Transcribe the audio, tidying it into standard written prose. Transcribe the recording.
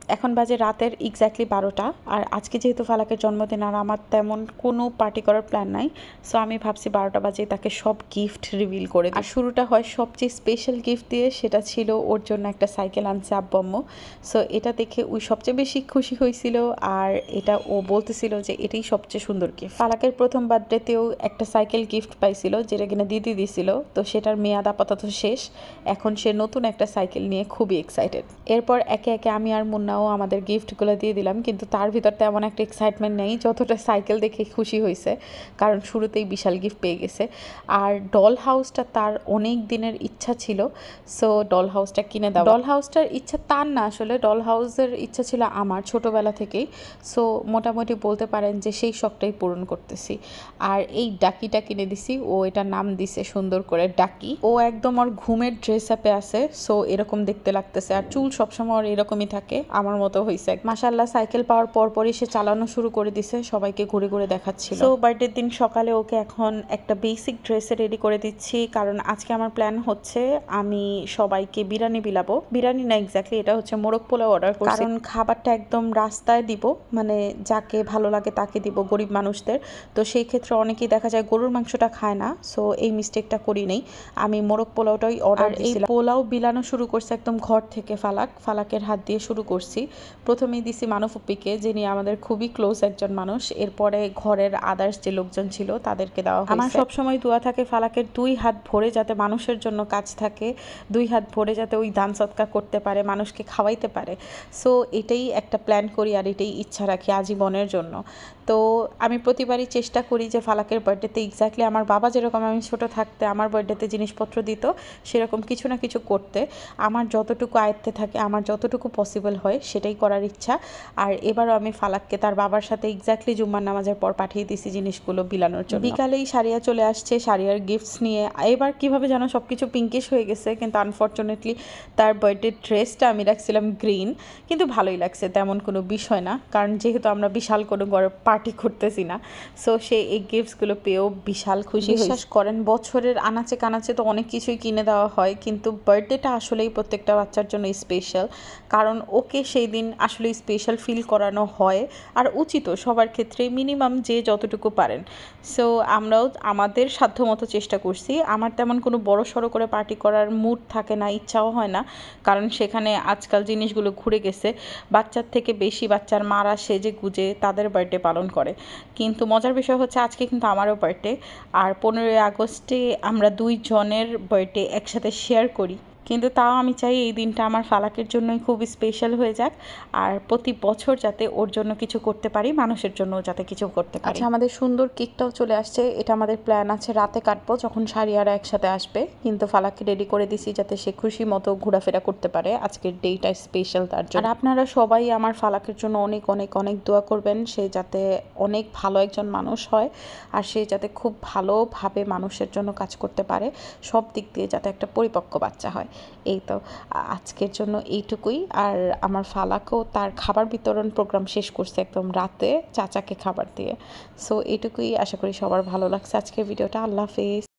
এখন বাজে রাতের এক্স্যাক্টলি 12টা। আর আজকে যেহেতু ফালাকের জন্মদিন আর আমার তেমন কোনো পার্টি করার প্ল্যান নাই, সো আমি ভাবছি 12টা বাজে তাকে সব গিফট রিভিল করে দিই। আর শুরুটা হয় সবচেয়ে স্পেশাল গিফট দিয়ে, সেটা ছিল ওর জন্য একটা সাইকেল আনছে আব্বু আম্মু। সো এটা দেখে ওই সবচেয়ে বেশি খুশি হয়েছিল, আর এটা ও বলতেছিল যে এটাই সবচেয়ে সুন্দর গিফট। ফালাকের প্রথম বার্থডেতেও একটা সাইকেল গিফট পাইছিল, যেটা কিনা দিদি দিছিল, তো সেটার মেয়াদ আপাতত শেষ। এখন সে নতুন একটা সাইকেল নিয়ে খুবই এক্সাইটেড। এরপর একে একে আমি আর মুন্নাও আমাদের গিফটগুলো দিয়ে দিলাম, কিন্তু তার ভিতর তেমন একটা এক্সাইটমেন্ট নেই যতটা সাইকেল দেখে খুশি হয়েছে, কারণ শুরুতেই বিশাল গিফট পেয়ে গেছে। আর ডল হাউসটা তার অনেক দিনের ইচ্ছা ছিল, সো ডল হাউসটা কিনে দেওয়া। ডল হাউসটার ইচ্ছা তার না, আসলে ডল হাউসের ইচ্ছা ছিল আমার ছোটোবেলা থেকেই। সো মোটামুটি বলতে পারেন যে সেই শখটাই পূরণ করতেছি। আর এই ডাকিটা কিনে দিছি, ও এটার নাম দিছে সুন্দর করে ডাকি। ও একদম ওর ঘুমের ড্রেস আপে আছে, সো এরকম দেখতে লাগতেছে। আর চুল সবসময় ওর এরকমই থাকে, আমার মতো হয়েছে। মাশাআল্লাহ, সাইকেল পাওয়ার পরপরই সে চালানো শুরু করে দিছে, সবাইকে ঘুরে ঘুরে দেখাচ্ছিল। সো বার্থডের দিন সকালে ওকে এখন একটা বেসিক ড্রেসে রেডি করে দিচ্ছি, কারণ আজকে আমার প্ল্যান হচ্ছে আমি সবাইকে বিরিয়ানি বিলাবো। বিরিয়ানি না, এক্স্যাক্টলি এটা হচ্ছে মোরগ পোলাও অর্ডার করছি, কারণ খাবারটা একদম রাস্তায় দিব, মানে যাকে ভালো লাগে তাকে দিব, গরিব মানুষদের। তো সেই ক্ষেত্রে অনেকেই দেখা যায় গরুর মাংসটা খায় না, সো এই মিস্টেকটা করি নেই, আমি মোরগ পোলাওটাই অর্ডার দিয়েছিলাম। পোলাও বিলানো শুরু করছে একদম ঘর থেকে ফালাকের হাত দিয়ে শুরু করছি। প্রথমেই দিছি মানুফুপিকে, যিনি আমাদের খুবই ক্লোজ একজন মানুষ। এরপরে ঘরের আদার্স যে লোকজন ছিল তাদেরকে দেওয়া হয়েছে। আমার সবসময় দোয়া থাকে ফালাকের 2 হাত ভরে যাতে মানুষের জন্য কাজ থাকে, 2 হাত ভরে যাতে ওই দান সৎকার করতে পারে, মানুষকে খাওয়াইতে পারে। সো এটাই একটা প্ল্যান করি, আর এটাই ইচ্ছা রাখি আজীবনের জন্য। তো আমি প্রতিবারই চেষ্টা করি যে ফালাকের বার্থডেতে এক্স্যাক্টলি আমার বাবা যেরকম আমি ছোটো থাকতে আমার বার্থডেতে জিনিসপত্র দিত, সেরকম কিছু না কিছু করতে, আমার যতটুকু আয়ত্তে থাকে, আমার যতটুকু পসিবল হয় সেটাই করার ইচ্ছা। আর এবারও আমি ফালাককে তার বাবার সাথে এক্স্যাক্টলি জুম্মার নামাজের পর পাঠিয়ে দিয়েছি জিনিসগুলো বিলানোর জন্য। বিকালেই সারিয়া চলে আসছে সারিয়ার গিফটস নিয়ে। এবার কীভাবে যেন সব কিছু পিঙ্কিশ হয়ে গেছে, কিন্তু আনফর্চুনেটলি তার বার্থডে ড্রেসটা আমি রাখছিলাম গ্রিন, কিন্তু ভালোই লাগছে, তেমন কোনো বিষয় না, কারণ যেহেতু আমরা বিশাল কোনো বড় পার্টি করতেছি না। সো সে এই গিফটসগুলো পেয়েও বিশাল খুশি। বিশ্বাস করেন, বছরের আনাচে কানাচে তো অনেক কিছুই কিনে দেওয়া হয়, কিন্তু বার্থডেটা আসলেই প্রত্যেকটা বাচ্চার জন্য স্পেশাল, কারণ ওকে সেই দিন আসলে স্পেশাল ফিল করানো হয়, আর উচিত সবার ক্ষেত্রেই, মিনিমাম যে যতটুকু পারেন। সো আমরাও আমাদের সাধ্যমতো চেষ্টা করছি। আমার তেমন কোনো বড় সড়ো করে পার্টি করার মুড থাকে না, ইচ্ছাও হয় না, কারণ সেখানে আজকাল জিনিসগুলো ঘুরে গেছে, বাচ্চার থেকে বেশি বাচ্চার মারা সেজে গুজে তাদের বার্থডে পালন করে। কিন্তু মজার বিষয় হচ্ছে আজকে কিন্তু আমারও বার্থডে, আর 15ই আগস্টে আমরা 2 জনের বার্থডে একসাথে শেয়ার করি, কিন্তু তাও আমি চাই এই দিনটা আমার ফালাকের জন্যই খুব স্পেশাল হয়ে যাক, আর প্রতি বছর যাতে ওর জন্য কিছু করতে পারি, মানুষের জন্য যাতে কিছু করতে পারি। আচ্ছা, আমাদের সুন্দর কেকটাও চলে আসছে, এটা আমাদের প্ল্যান আছে রাতে কাটবো যখন সারিয়ারা একসাথে আসবে, কিন্তু ফালাককে রেডি করে দিছি যাতে সে খুশি মতো ঘোরাফেরা করতে পারে, আজকের ডেটা স্পেশাল তার জন্য। আর আপনারা সবাই আমার ফালাকের জন্য অনেক অনেক অনেক দোয়া করবেন, সে যাতে অনেক ভালো একজন মানুষ হয়, আর সে যাতে খুব ভালোভাবে মানুষের জন্য কাজ করতে পারে, সব দিক দিয়ে যাতে একটা পরিপক্ক বাচ্চা হয়। এই তো আজকের জন্য এইটুকুই। আর আমার ফালাকও তার খাবার বিতরণ প্রোগ্রাম শেষ করছে একদম রাতে চাচাকে খাবার দিয়ে। সো এইটুকুই, আশা করি সবার ভালো লাগছে আজকের ভিডিওটা। আল্লাহ হাফেজ।